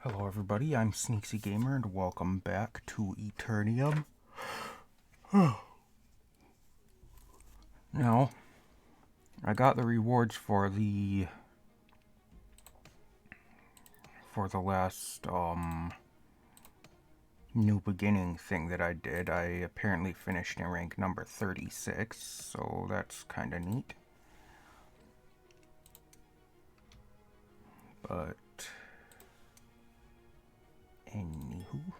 Hello everybody, I'm Sneaksy Gamer and welcome back to Eternium. Now, I got the rewards for the last new beginning thing that I did. I apparently finished in rank number 36, so that's kind of neat. But anywho,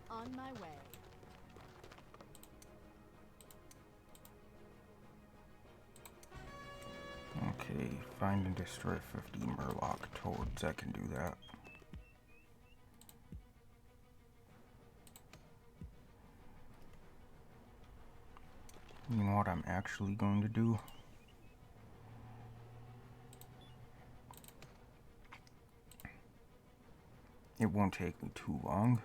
on my way. okay, find and destroy 50 Murloc toads. I can do that. You know what I'm actually going to do? It won't take me too long.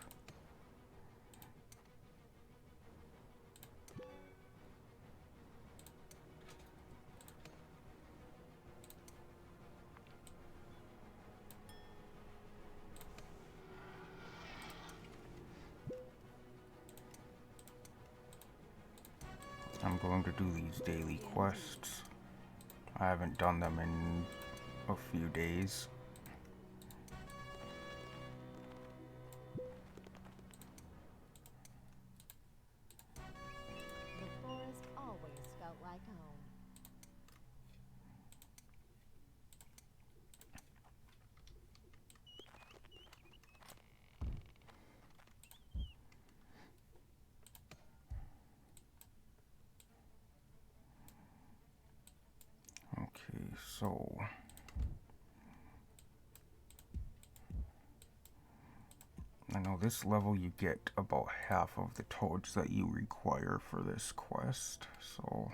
I'm going to do these daily quests. I haven't done them in a few days. The forest always felt like home. Okay, so I know this level you get about half of the toads that you require for this quest, so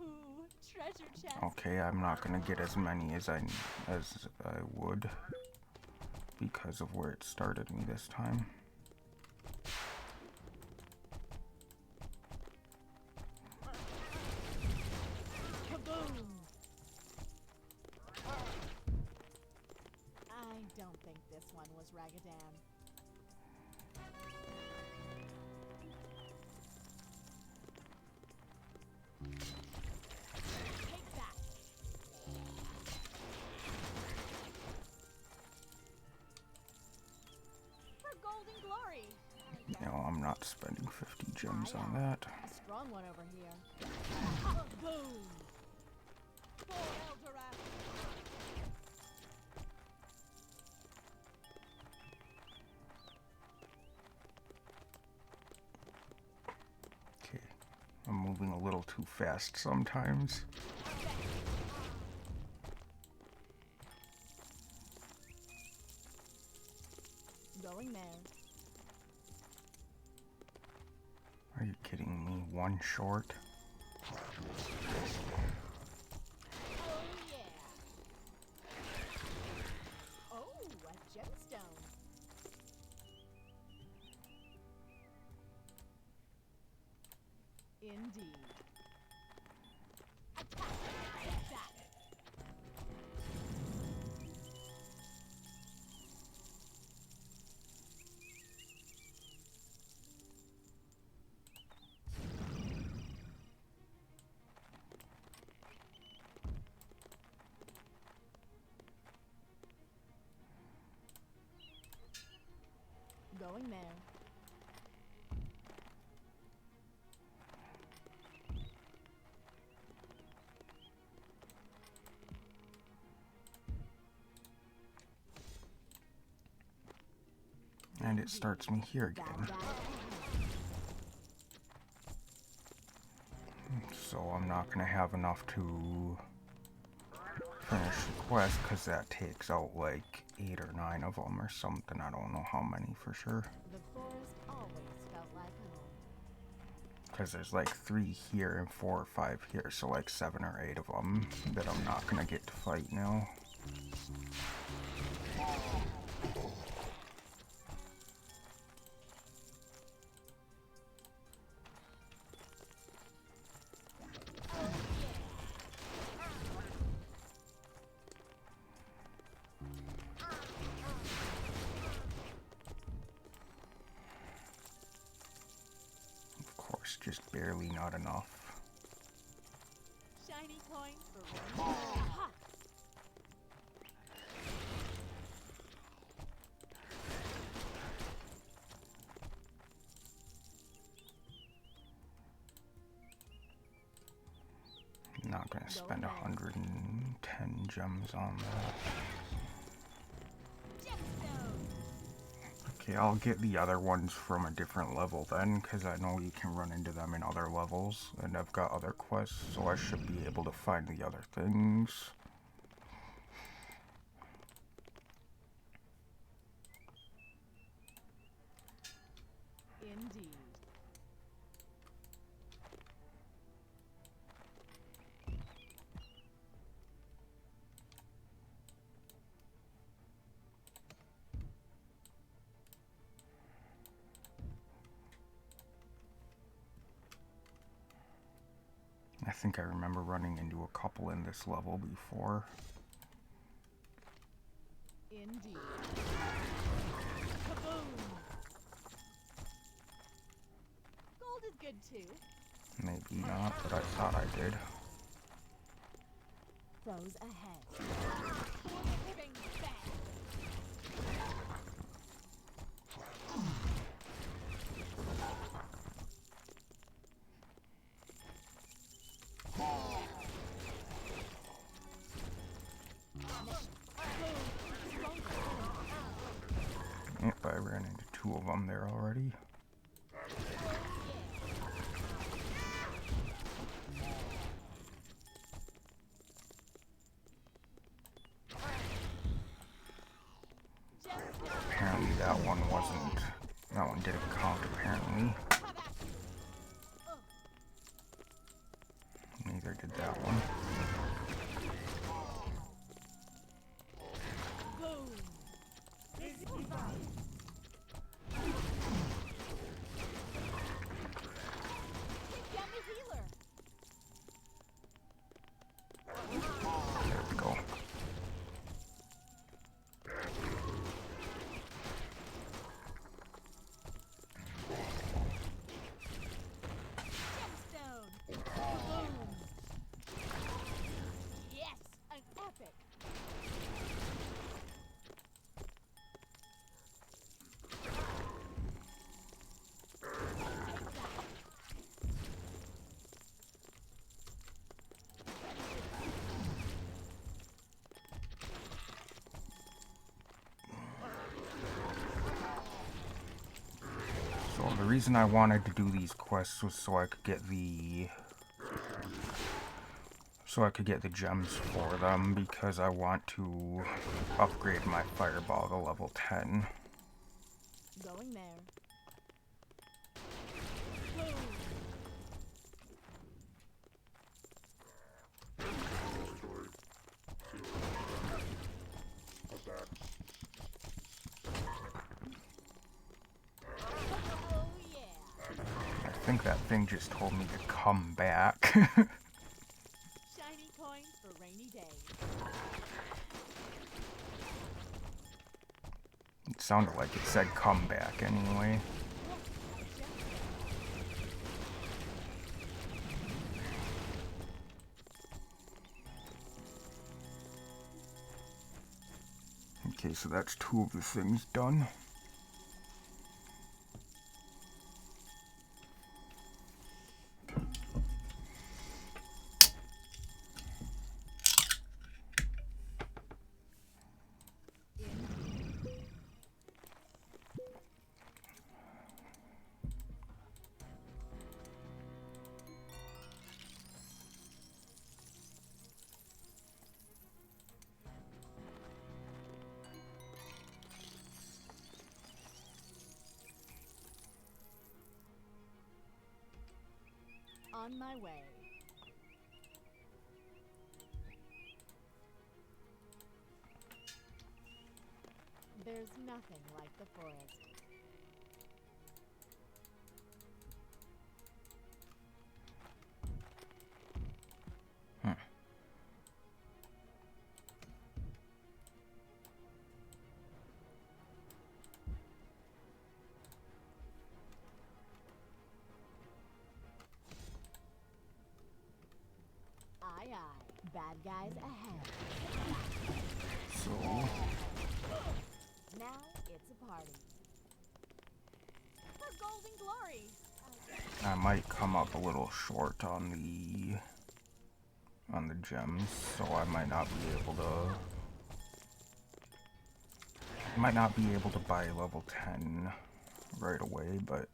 Ooh, treasure chest. okay, I'm not gonna get as many as I would because of where it started me this time. Kaboom! I don't think this one was Ragadan. Take that! For golden glory! No, I'm not spending 50 gems on that. A strong one over here. Boom! For Eldorath! Okay, I'm moving a little too fast sometimes. Going there. Are you kidding me? One short? Oh yeah! Oh, a gemstone. Indeed. Attack! Take that! Going there. And it starts me here again. So I'm not going to have enough to finish the quest, because that takes out like 8 or 9 of them or something. I don't know how many for sure. The forest always felt like home. Because there's like 3 here and 4 or 5 here, so like 7 or 8 of them that I'm not going to get to fight now. Of course, just barely not enough. Shiny coin for one. Ha! I'm not going to spend 110 gems on that. Okay, I'll get the other ones from a different level then, because I know you can run into them in other levels, and I've got other quests, so I should be able to find the other things. Indeed. I think I remember running into a couple in this level before. Indeed. Kaboom! Gold is good too. Maybe not, but I thought I did. Foes ahead. Bang, bang. Yep, I ran into 2 of them there already. Apparently that one didn't count apparently. Neither did that one. Boom! Yummy healer. There we go. Gemstone. Boom! Yes, an epic. So the reason I wanted to do these quests was so I could get the gems for them, because I want to upgrade my fireball to level 10. Going there. Boom! Oh yeah! I think that thing just told me to come back. Shiny coins for rainy days. It sounded like it said come back anyway. Okay, so that's 2 of the things done. On my way. There's nothing like the forest. Aye, aye. Bad guys ahead. So, Now it's a party. For golden glory. I might come up a little short on the gems, so I might not be able to buy level 10 right away, but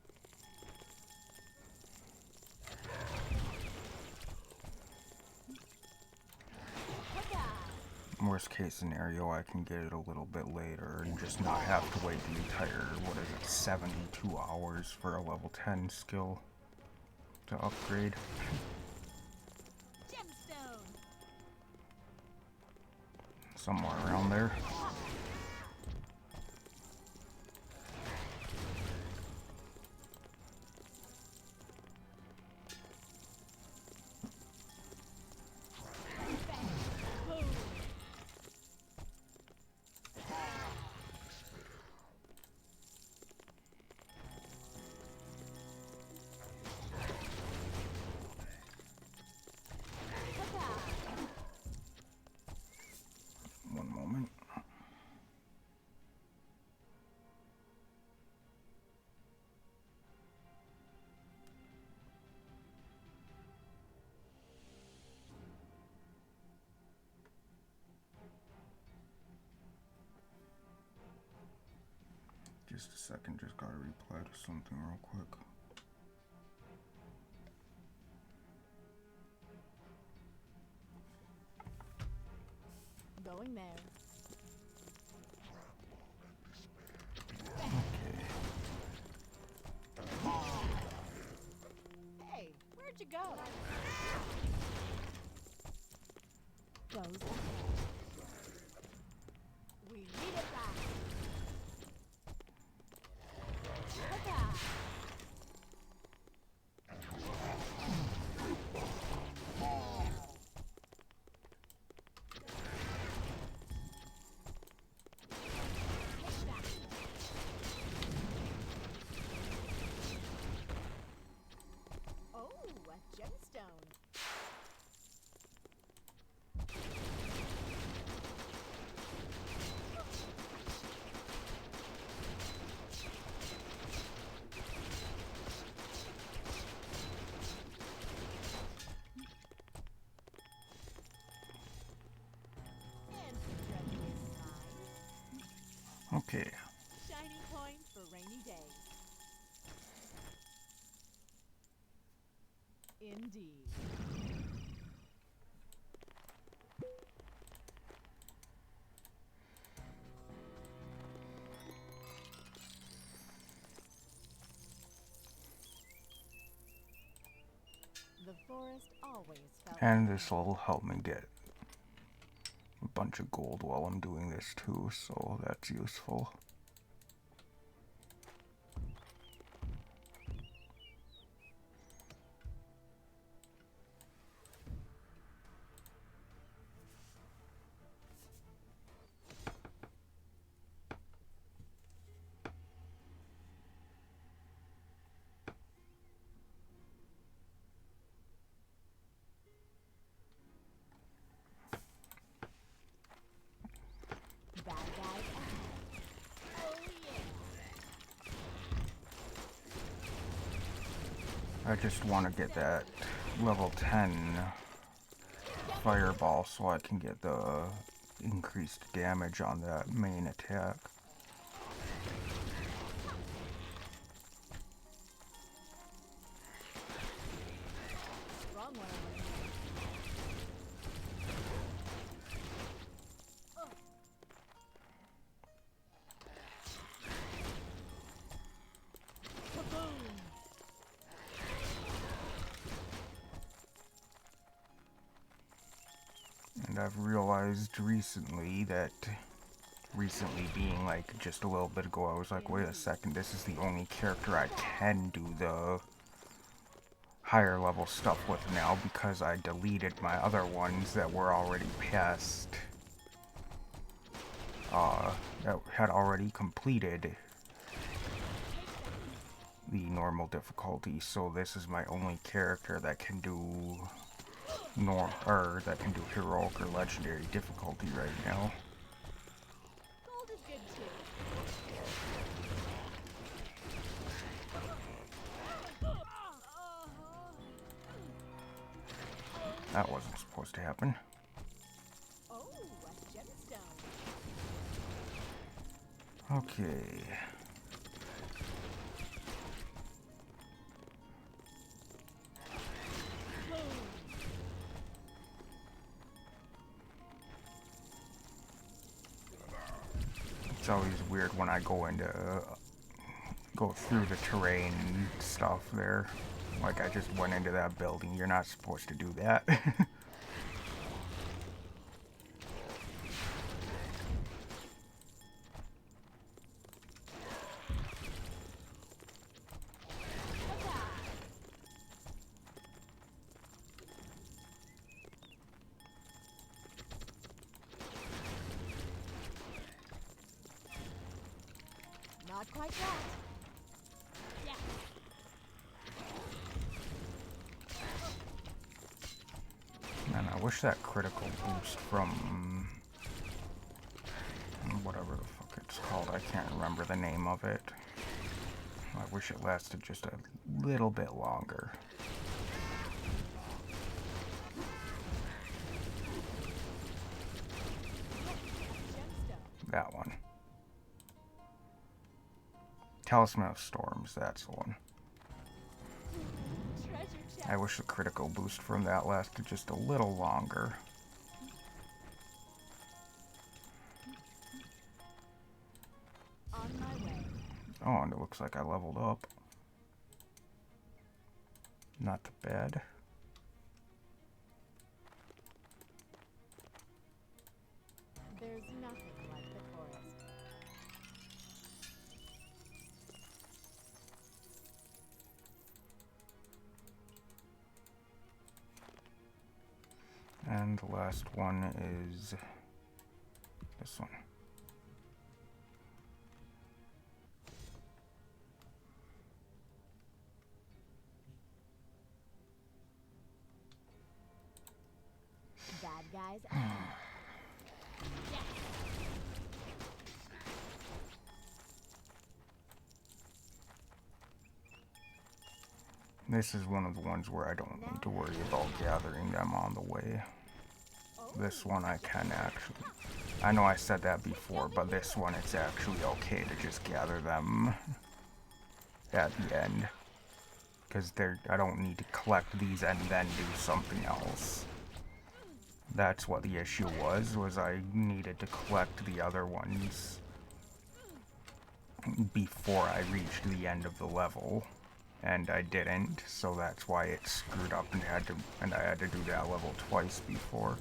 worst case scenario, I can get it a little bit later and just not have to wait the entire, 72 hours for a level 10 skill to upgrade. Gemstone. Somewhere around there. One moment. Just a second, just gotta reply to something real quick. Going there. Okay. Hey, where'd you go? Goes ahead. We need it back. Ta-ta. Oh, a gemstone. And some treasure is mine. Okay. Shiny coin for rainy days. Indeed. The forest always felt. And this will help me get a bunch of gold while I'm doing this too, so that's useful. Bad guys ahead. Oh yeah. I just want to get that level 10 fireball so I can get the increased damage on that main attack. Strong one over here. Ugh. Kaboom! And I've realized recently that, recently being like just a little bit ago, I was like, wait a second, this is the only character I can do the higher level stuff with now, because I deleted my other ones that were already past, that had already completed the normal difficulty. So this is my only character that can do that can do heroic or legendary difficulty right now. Gold is good too. That wasn't supposed to happen. Oh, a gemstone. Okay. It's always weird when I go through the terrain stuff there. Like, I just went into that building. You're not supposed to do that. Not quite that. Yeah. Man, I wish that critical boost from whatever the fuck it's called, I can't remember the name of it. I wish it lasted just a little bit longer. That one. Talisman of Storms, that's the one. I wish the critical boost from that lasted just a little longer. On my way. Oh, and it looks like I leveled up. Not bad. There's nothing like the forest. And the last one is this one. Bad guys. This is one of the ones where I don't need to worry about gathering them on the way. This one I can actually. I know I said that before, but this one it's actually okay to just gather them at the end. Because I don't need to collect these and then do something else. That's what the issue was I needed to collect the other ones before I reached the end of the level. And I didn't, so that's why it screwed up and I had to do that level twice before.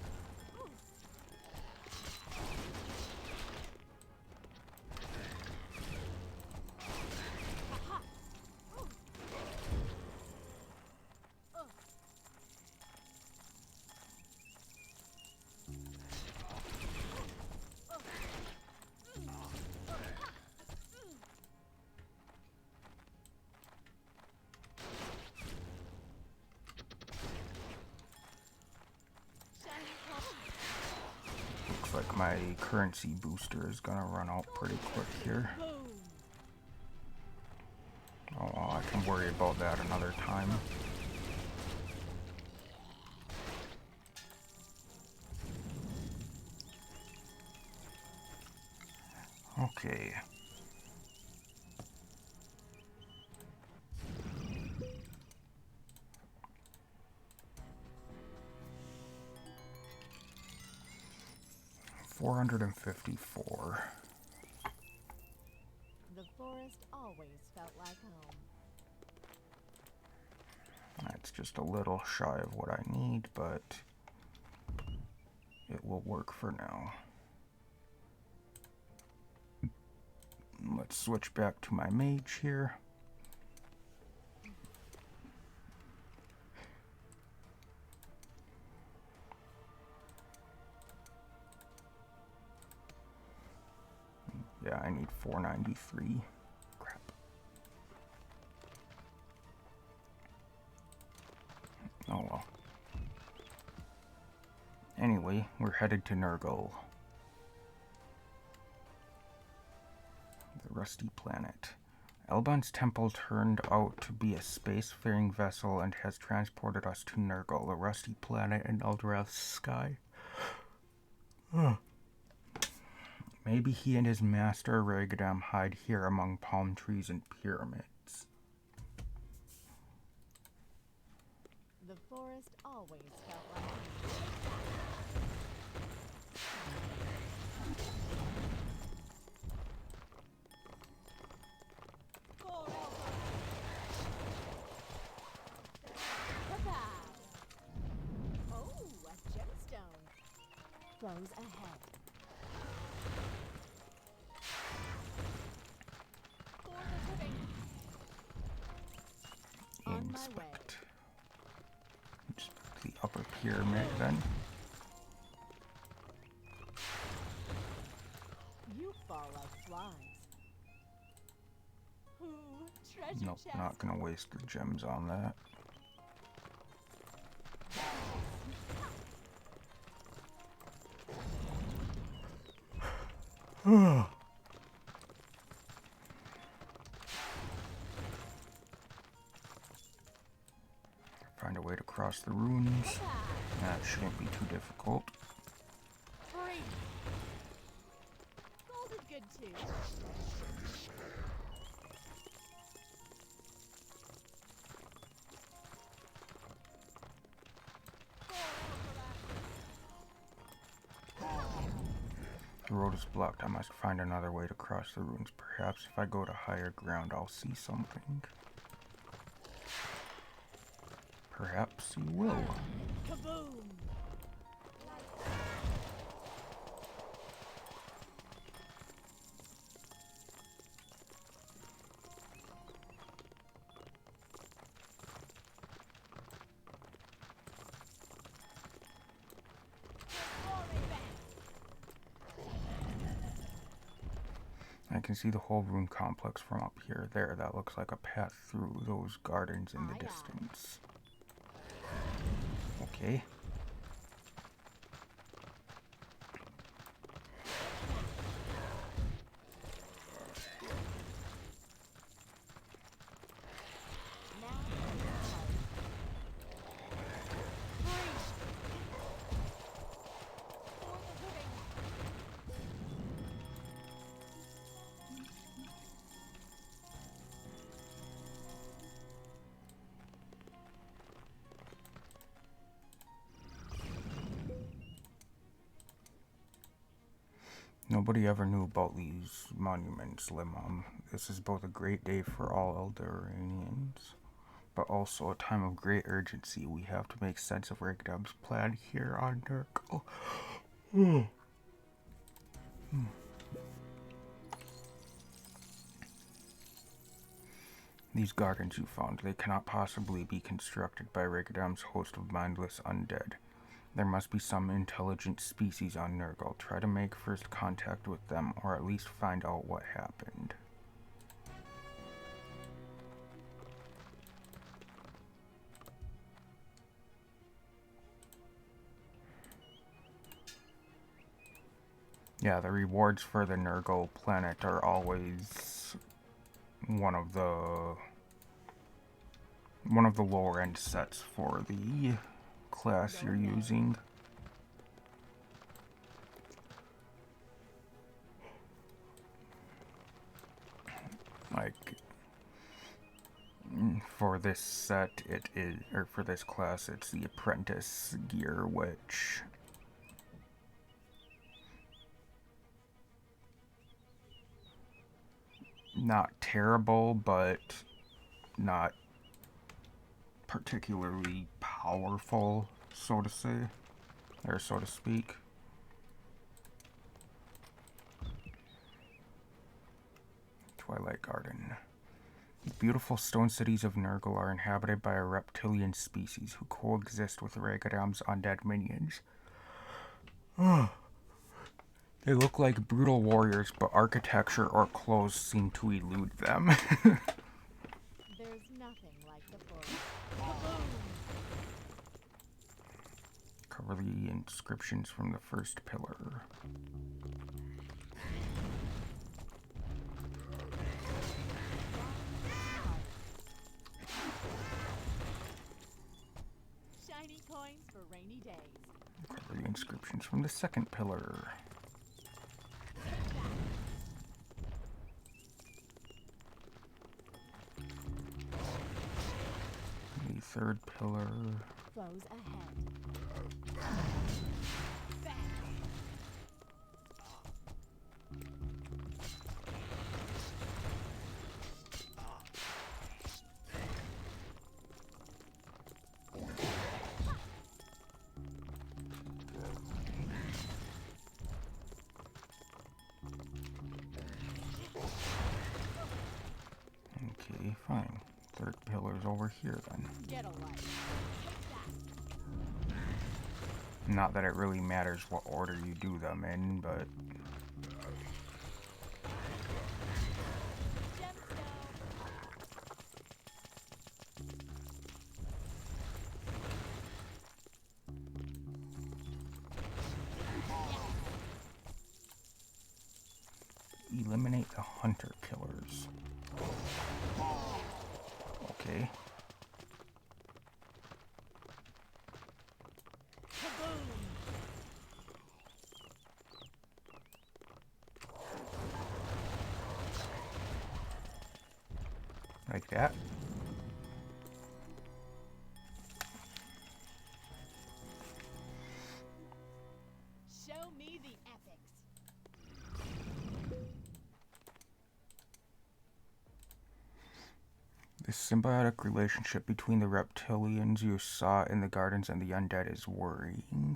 Like my currency booster is gonna run out pretty quick here. Oh well, I can worry about that another time. Okay. $454. The forest always felt like home. That's just a little shy of what I need, but it will work for now. Let's switch back to my mage here. Yeah, I need 493. Crap. Oh well. Anyway, we're headed to Nurgle. The Rusty Planet. Elbon's temple turned out to be a space-faring vessel and has transported us to Nurgle, a rusty planet in Eldrath's sky. Maybe he and his master Ragadam hide here among palm trees and pyramids. The forest always felt like home. Oh, a gemstone. Flows ahead. For the living. On my way. Just the upper pyramid then. You fall like flies. Ooh, treasure Nope, chest. not gonna waste the gems on that. Find a way to cross the ruins. That shouldn't be too difficult. Free. Gold is good too. The road is blocked. I must find another way to cross the ruins. Perhaps if I go to higher ground, I'll see something. Perhaps you will. Kaboom! I can see the whole rune complex from up here. There, that looks like a path through those gardens in the distance. Okay. Nobody ever knew about these monuments, Limam. This is both a great day for all Eldoranians, but also a time of great urgency. We have to make sense of Ragadam's plan here on Nurgle. These gardens you found, they cannot possibly be constructed by Ragadam's host of mindless undead. There must be some intelligent species on Nurgle. Try to make first contact with them, or at least find out what happened. Yeah, the rewards for the Nurgle planet are always one of the lower end sets for the class you're using. Like for this set it is, or for this class it's the apprentice gear, which not terrible, but not particularly powerful, so to say, or so to speak. Twilight Garden. The beautiful stone cities of Nurgle are inhabited by a reptilian species who coexist with Ragadam's undead minions. They look like brutal warriors, but architecture or clothes seem to elude them. There's nothing like the forest. Kaboom! Cover the inscriptions from the first pillar. Shiny coins for rainy days. Cover the inscriptions from the second pillar. The third pillar. Foes ahead. Okay, fine. Third pillar's over here then. Get a life. Not that it really matters what order you do them in, but... Eliminate the hunter killers. Okay. Like that. Show me the epics. The symbiotic relationship between the reptilians you saw in the gardens and the undead is worrying.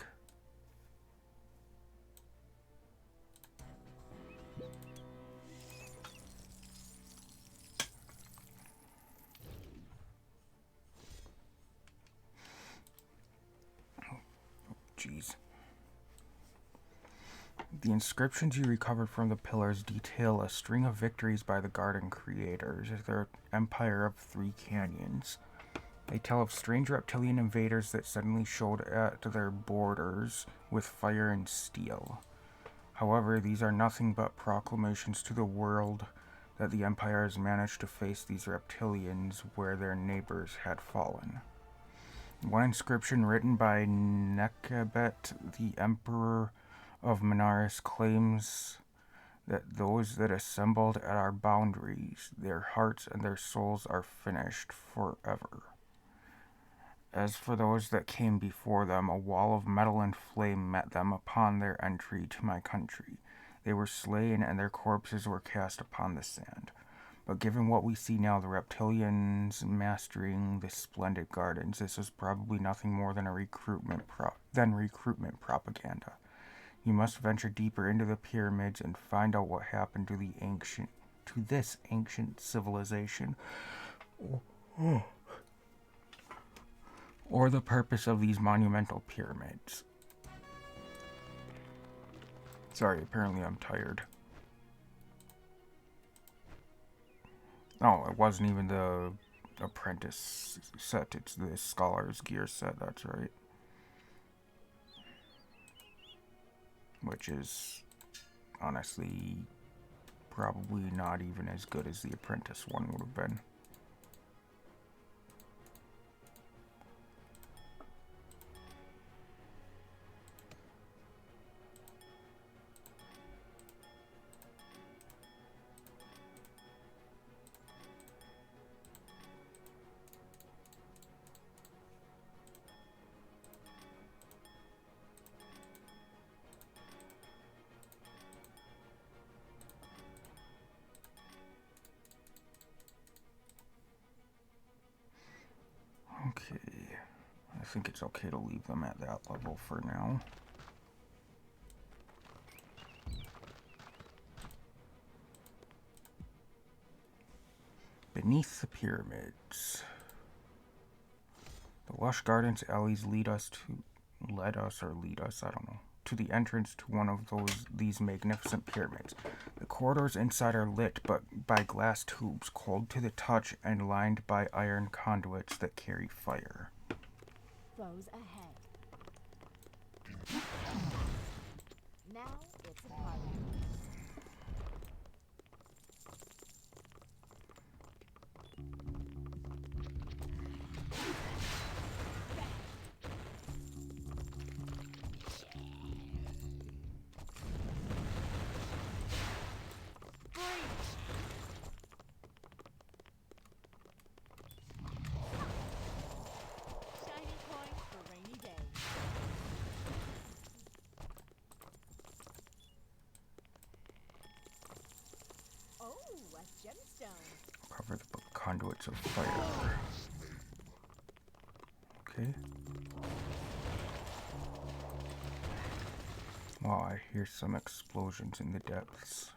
Jeez. The inscriptions you recovered from the pillars detail a string of victories by the garden creators, their empire of 3 canyons. They tell of strange reptilian invaders that suddenly showed at their borders with fire and steel. However, these are nothing but proclamations to the world that the empire has managed to face these reptilians where their neighbors had fallen. One inscription written by Nekabet, the Emperor of Menaris, claims that those that assembled at our boundaries, their hearts and their souls are finished forever. As for those that came before them, a wall of metal and flame met them upon their entry to my country. They were slain and their corpses were cast upon the sand. But given what we see now, the reptilians mastering the splendid gardens, this is probably nothing more than a recruitment propaganda. You must venture deeper into the pyramids and find out what happened to this ancient civilization, or the purpose of these monumental pyramids. Sorry, apparently I'm tired. Oh, it wasn't even the apprentice set, it's the scholar's gear set, that's right. Which is, honestly, probably not even as good as the apprentice one would have been. Okay, I think it's okay to leave them at that level for now. Beneath the pyramids. The lush gardens alleys lead us, I don't know, to the entrance to one of these magnificent pyramids. The corridors inside are lit by glass tubes, cold to the touch and lined by iron conduits that carry fire. Foes ahead. Now it's a party. Shiny coins for rainy days. Oh, a gemstone. Cover the conduits of fire. Okay. Wow, I hear some explosions in the depths.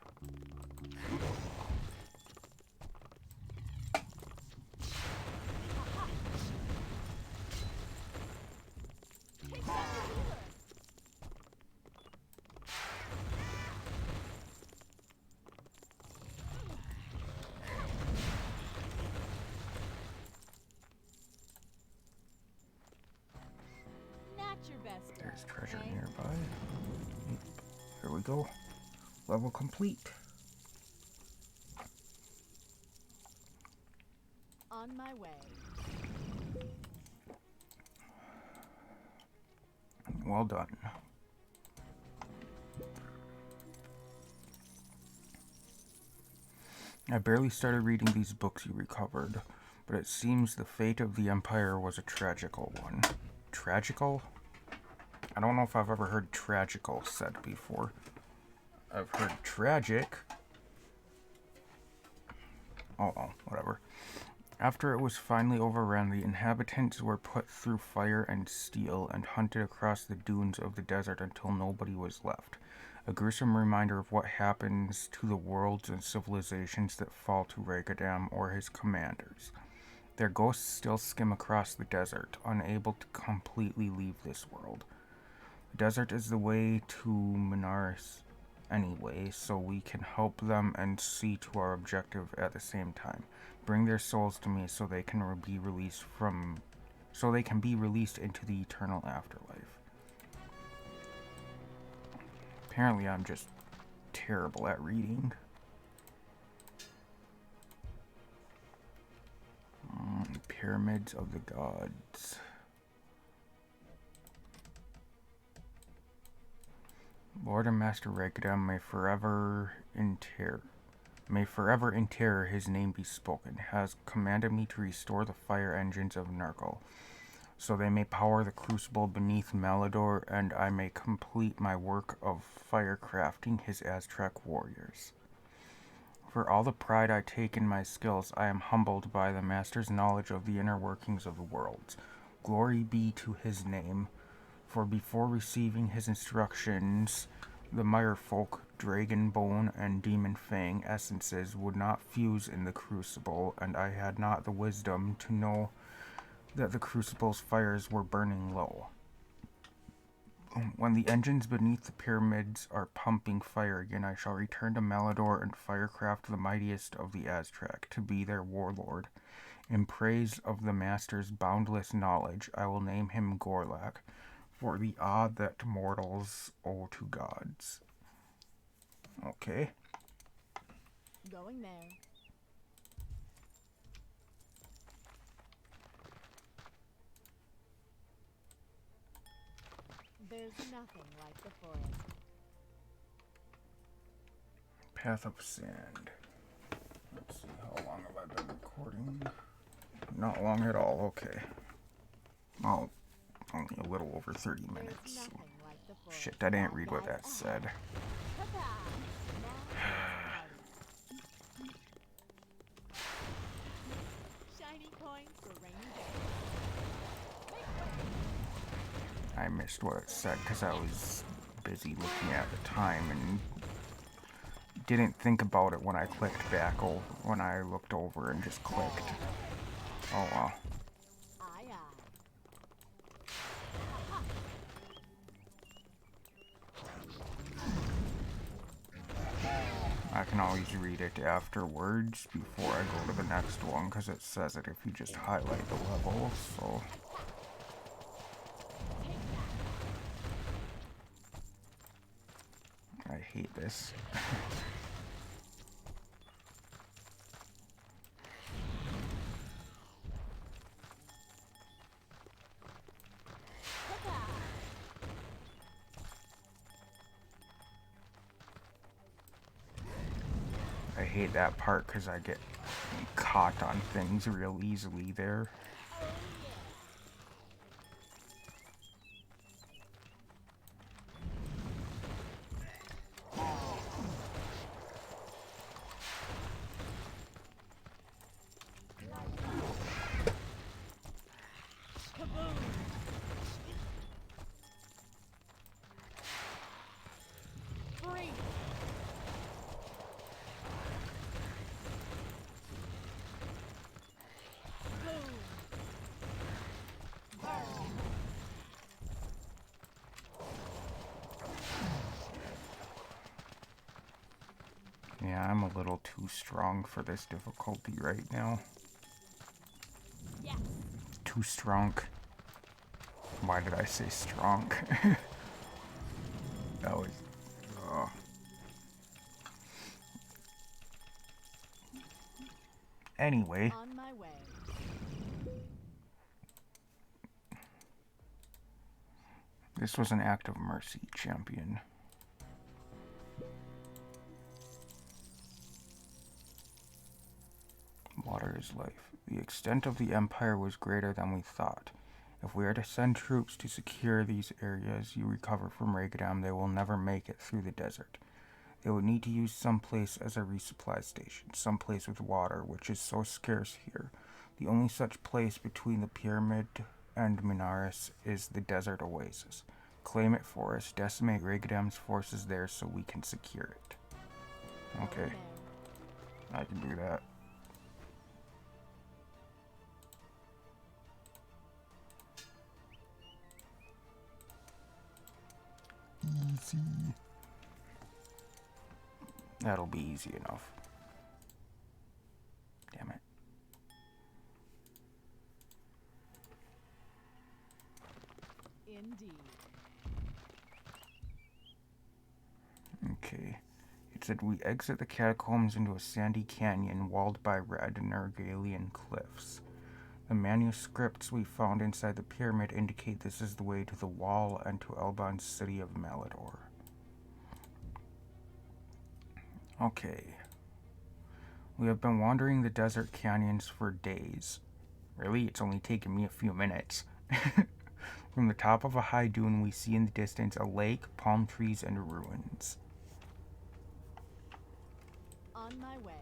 Not your best. There's treasure nearby. Here we go. Level complete. On my way. Well done. I barely started reading these books you recovered, but it seems the fate of the Empire was a tragical one. Tragical? I don't know if I've ever heard tragical said before. I've heard tragic. Oh, whatever. After it was finally overrun, the inhabitants were put through fire and steel and hunted across the dunes of the desert until nobody was left. A gruesome reminder of what happens to the worlds and civilizations that fall to Ragadam or his commanders. Their ghosts still skim across the desert, unable to completely leave this world. The desert is the way to Menaris anyway, so we can help them and see to our objective at the same time. Bring their souls to me so they can be released into the eternal afterlife. Apparently I'm just terrible at reading. Pyramids of the Gods. Lord and Master Ragadam may forever in terror his name be spoken, has commanded me to restore the fire engines of Nurgle, so they may power the crucible beneath Malador, and I may complete my work of fire crafting his Aztec warriors. For all the pride I take in my skills, I am humbled by the Master's knowledge of the inner workings of the worlds. Glory be to his name, for before receiving his instructions, the Mirefolk, Dragonbone, and Demon Fang essences would not fuse in the crucible, and I had not the wisdom to know that the crucible's fires were burning low. When the engines beneath the pyramids are pumping fire again, I shall return to Malador and firecraft the mightiest of the Aztec to be their warlord. In praise of the Master's boundless knowledge, I will name him Gorlak, for the awe that mortals owe to gods. Okay. Going there. There's nothing like the forest. Path of Sand. Let's see, how long have I been recording? Not long at all, okay. Well, only a little over 30 minutes. Nothing like the forest. Shit, I didn't read what that said. Shiny coins for rainy days. I missed what it said because I was busy looking at the time and didn't think about it when I clicked back over, when I looked over and just clicked. Oh well. Aye, aye. I can always read it afterwards before I go to the next one, because it says it if you just highlight the level, so... I hate this. I hate that part because I get caught on things real easily there. Yeah, I'm a little too strong for this difficulty right now. Yes. Too strong. Why did I say strong? That was... Anyway. On my way. This was an act of mercy, champion. Water is life. The extent of the empire was greater than we thought. If we are to send troops to secure these areas you recover from Ragadam, they will never make it through the desert. They would need to use some place as a resupply station, some place with water, which is so scarce here. The only such place between the pyramid and Menaris is the desert oasis. Claim it for us, decimate Ragadam's forces there so we can secure it. Okay, I can do that. Easy. That'll be easy enough. Damn it. Indeed. Okay. It said we exit the catacombs into a sandy canyon walled by red Nergalian cliffs. The manuscripts we found inside the pyramid indicate this is the way to the wall and to Elbon's city of Malador. Okay. We have been wandering the desert canyons for days. Really, it's only taken me a few minutes. From the top of a high dune, we see in the distance a lake, palm trees, and ruins. On my way.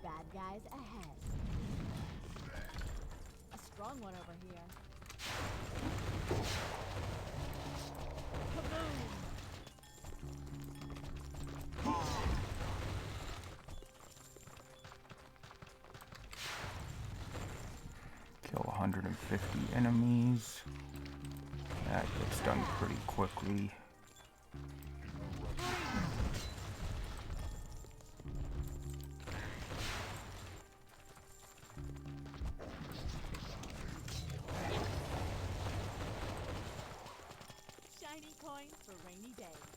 Bad guys ahead. A strong one over here. Kaboom! Kill 150 enemies. That gets done pretty quickly. Shiny coins for rainy days.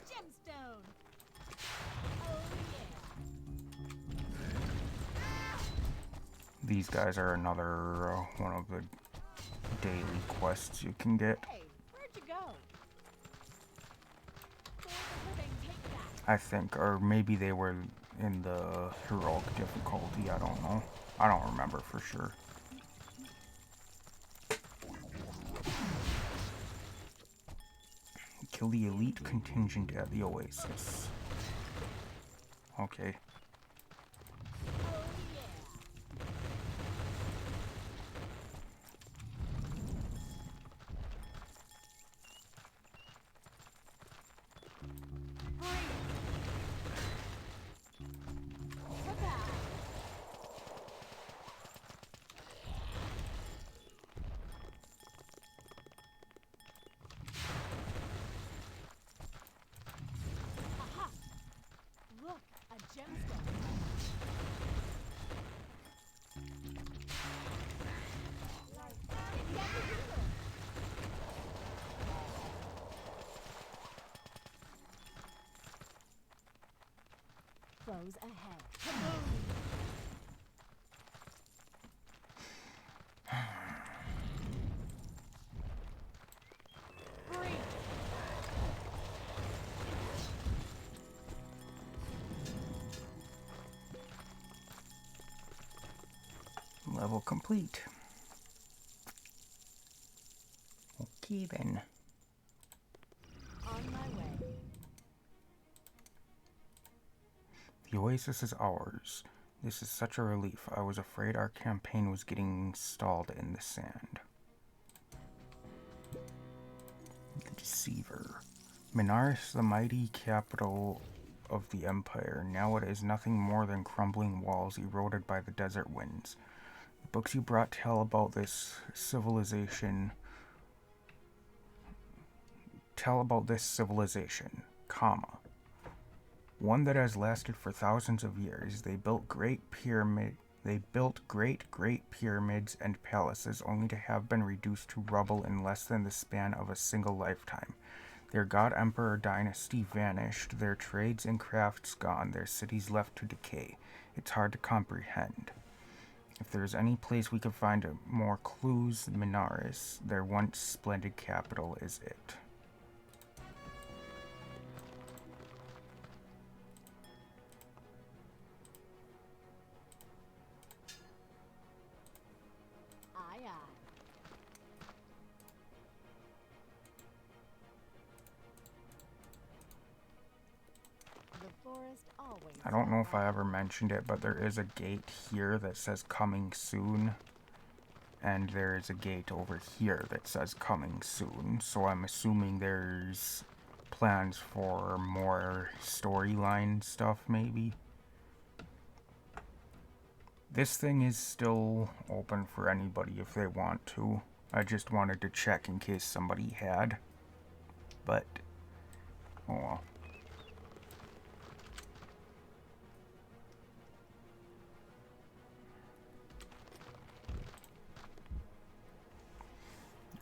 Gemstone! Oh yeah! These guys are another one of the daily quests you can get. Hey, where'd you go? For the living, take that. I think, or maybe they were in the heroic difficulty, I don't know. I don't remember for sure. Kill the elite contingent at the oasis. Okay. Oh yeah! foes ahead. Kaboom! Breach! Level complete. Okay then. On my way. The oasis is ours. This is such a relief. I was afraid our campaign was getting stalled in the sand. The Deceiver. Menaris, the mighty capital of the Empire. Now it is nothing more than crumbling walls eroded by the desert winds. The books you brought tell about this civilization. Comma. One that has lasted for thousands of years. They built great great pyramids and palaces only to have been reduced to rubble in less than the span of a single lifetime. Their god-emperor dynasty vanished, their trades and crafts gone, their cities left to decay. It's hard to comprehend. If there's any place we could find more clues, Menaris, their once splendid capital, is it. Aye, aye. The forest always. I don't know if I ever mentioned it, but there is a gate here that says coming soon. And there is a gate over here that says coming soon. So I'm assuming there's plans for more storyline stuff, maybe. This thing is still open for anybody if they want to. I just wanted to check in case somebody had. But, oh well.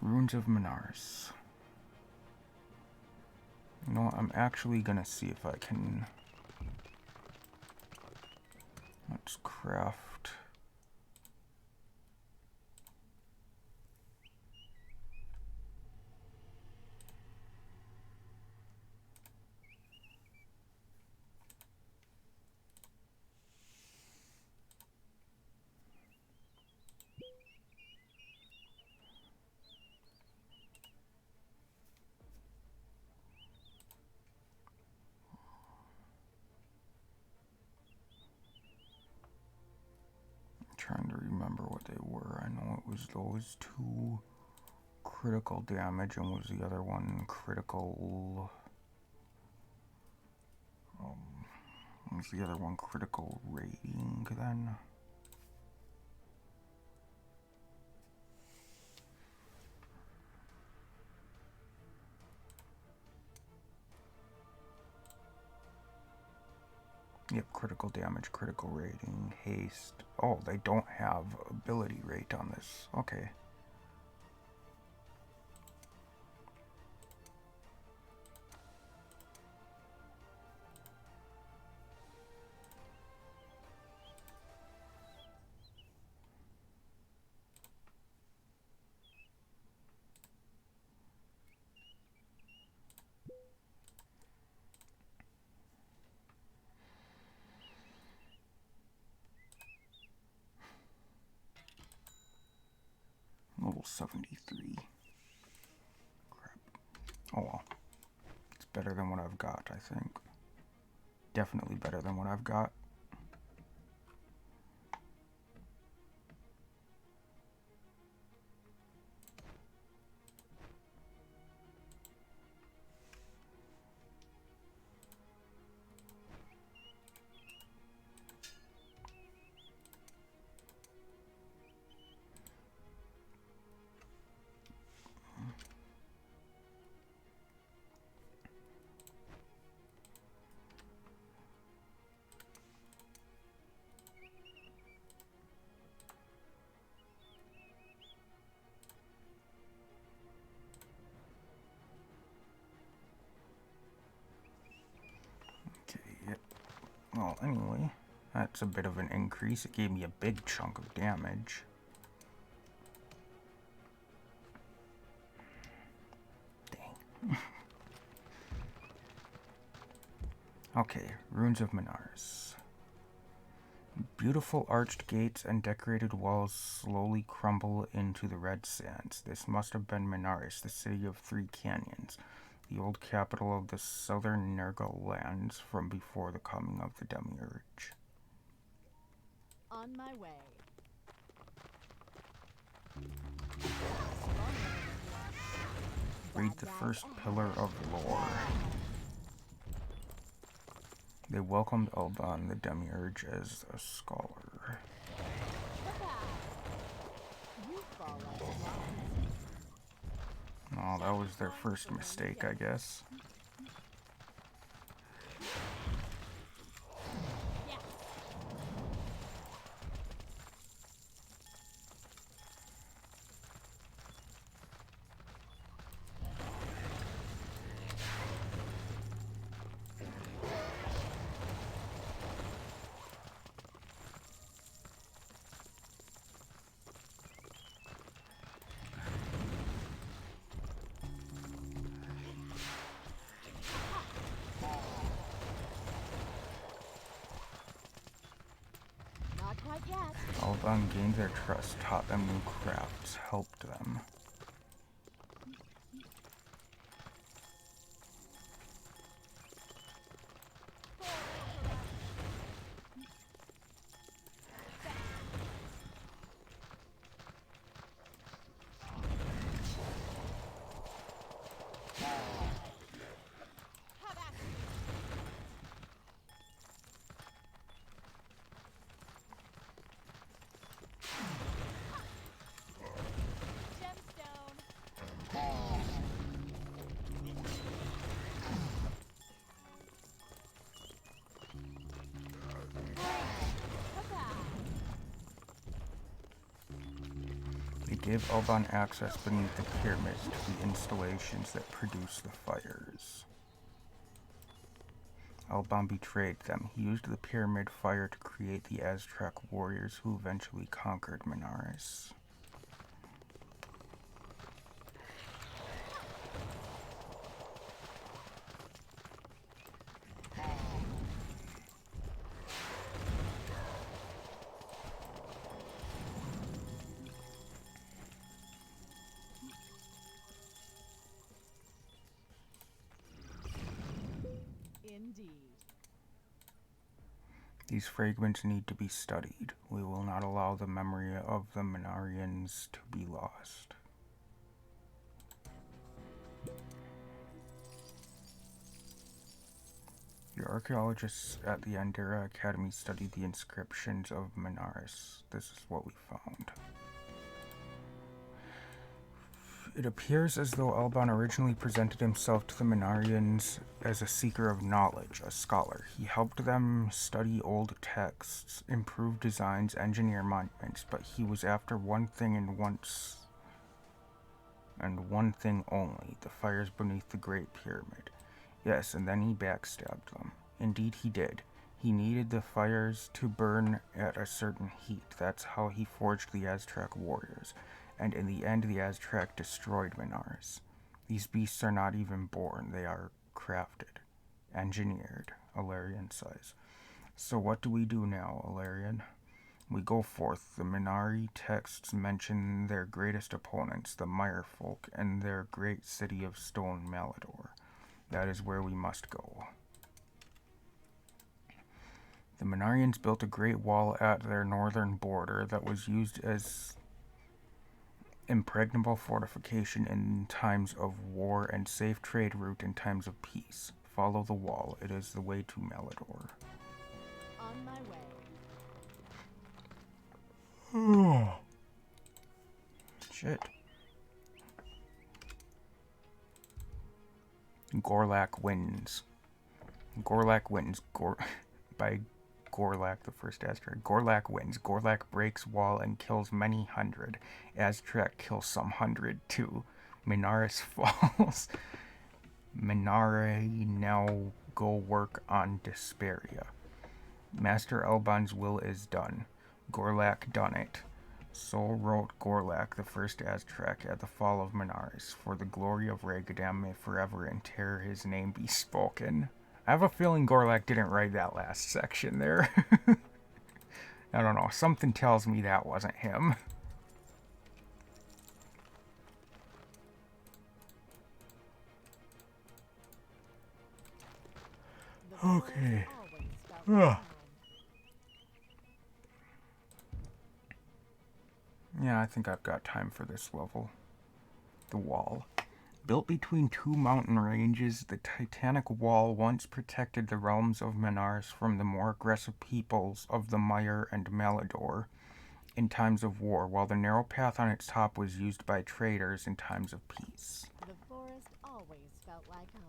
Ruins of Menaris. You know what, I'm actually gonna see if I can... Let's craft... Trying to remember what they were. I know it was those two critical damage, and was the other one critical... was the other one critical rating then? Yep, critical damage, critical rating, haste. Oh, they don't have ability rate on this. Okay. Level 73. Crap. Oh well. It's better than what I've got, I think. Definitely better than what I've got. Well, anyway, that's a bit of an increase. It gave me a big chunk of damage. Dang. Okay, Runes of Menaris. Beautiful arched gates and decorated walls slowly crumble into the red sands. This must have been Menaris, the city of three canyons, the old capital of the southern Nergal lands from before the coming of the Demiurge. On my way. Read the first pillar of lore. They welcomed Alban the Demiurge as a scholar. Oh, that was their first mistake, I guess. Alban gained their trust, taught them new crafts, helped them. They gave Alban access beneath the pyramids to the installations that produce the fires. Alban betrayed them. He used the pyramid fire to create the Aztec warriors who eventually conquered Menaris. Indeed. These fragments need to be studied. We will not allow the memory of the Menarians to be lost. Your archaeologists at the Andera Academy studied the inscriptions of Menaris. This is what we found. It appears as though Alban originally presented himself to the Menarians as a seeker of knowledge, a scholar. He helped them study old texts, improve designs, engineer monuments, but he was after one thing and one thing only, the fires beneath the Great Pyramid. Yes, and then he backstabbed them. Indeed he did. He needed the fires to burn at a certain heat. That's how he forged the Aztec warriors. And in the end, the Aztec destroyed Menaris. These beasts are not even born, they are crafted, engineered, Alarian says. So what do we do now, Alarian? We go forth. The Menari texts mention their greatest opponents, the Mirefolk, and their great city of Stone Malador. That is where we must go. The Menarians built a great wall at their northern border that was used as impregnable fortification in times of war and safe trade route in times of peace. Follow the wall. It is the way to Malador. On my way. Shit. Gorlak wins. Gorlak wins. By Gorlak, the first Aztec. Gorlak wins. Gorlak breaks wall and kills many hundred. Aztec kills some hundred too. Menaris falls. Menare now go work on Desperia. Master Elbon's will is done. Gorlak done it. So wrote Gorlak, the first Aztec, at the fall of Menaris. For the glory of Regadam may forever in terror his name be spoken. I have a feeling Gorlak didn't write that last section there. I don't know. Something tells me that wasn't him. Okay. Ugh. Yeah, I think I've got time for this level. The Wall. Built between two mountain ranges, the Titanic Wall once protected the realms of Menaris from the more aggressive peoples of the Mire and Malador in times of war, while the narrow path on its top was used by traders in times of peace. The forest always felt like home.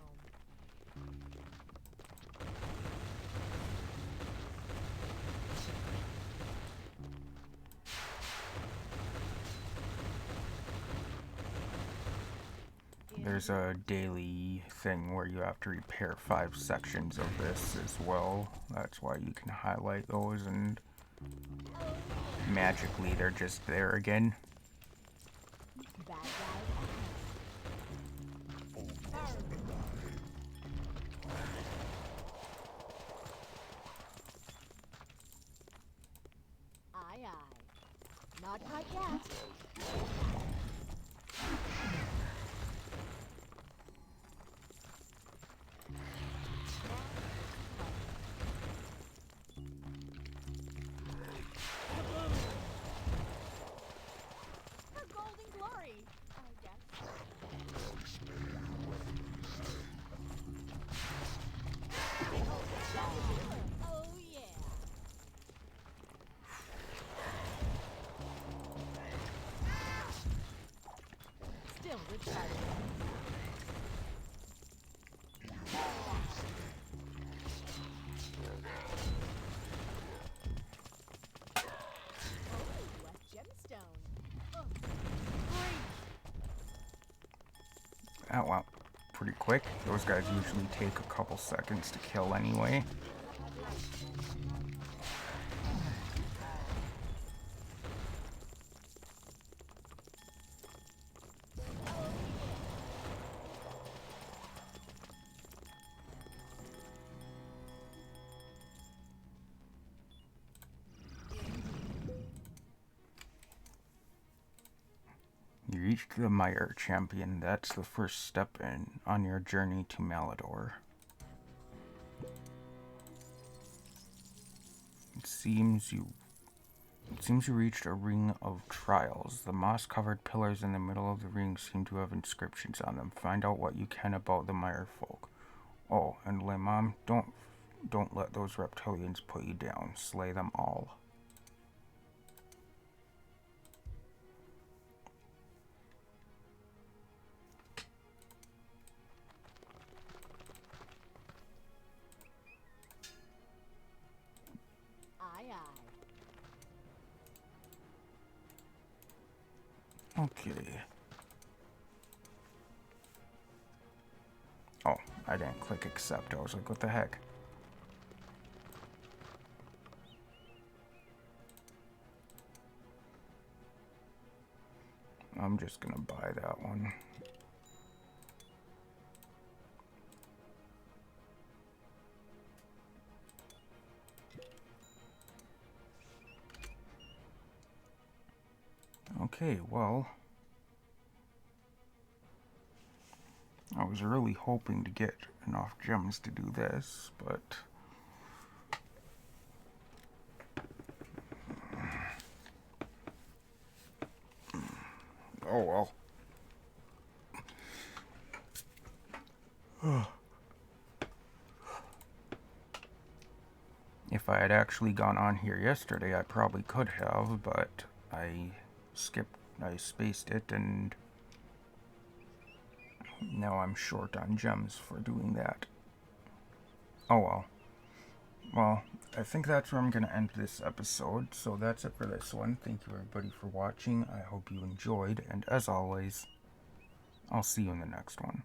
There's a daily thing where you have to repair 5 sections of this as well. That's why you can highlight those, and magically they're just there again. Bad guy. Aye, aye. Not quite yet. Her golden glory, I guess. Oh yeah. Still recharging. Oh, a gemstone. Oh, great. That went pretty quick. Those guys usually take a couple seconds to kill anyway. You reached the Mire, champion. That's the first step on your journey to Malador. It seems you reached a ring of trials. The moss-covered pillars in the middle of the ring seem to have inscriptions on them. Find out what you can about the Mire folk. Oh, and Lemam, don't let those reptilians put you down. Slay them all. Aye, aye. Okay. Oh, I didn't click accept. I was like, what the heck? I'm just gonna buy that one. Okay, well, I was really hoping to get enough gems to do this, but oh well. If I had actually gone on here yesterday, I probably could have, but I spaced it, and now I'm short on gems for doing that. Oh well. Well, I think that's where I'm going to end this episode, so that's it for this one. Thank you everybody for watching. I hope you enjoyed, and as always, I'll see you in the next one.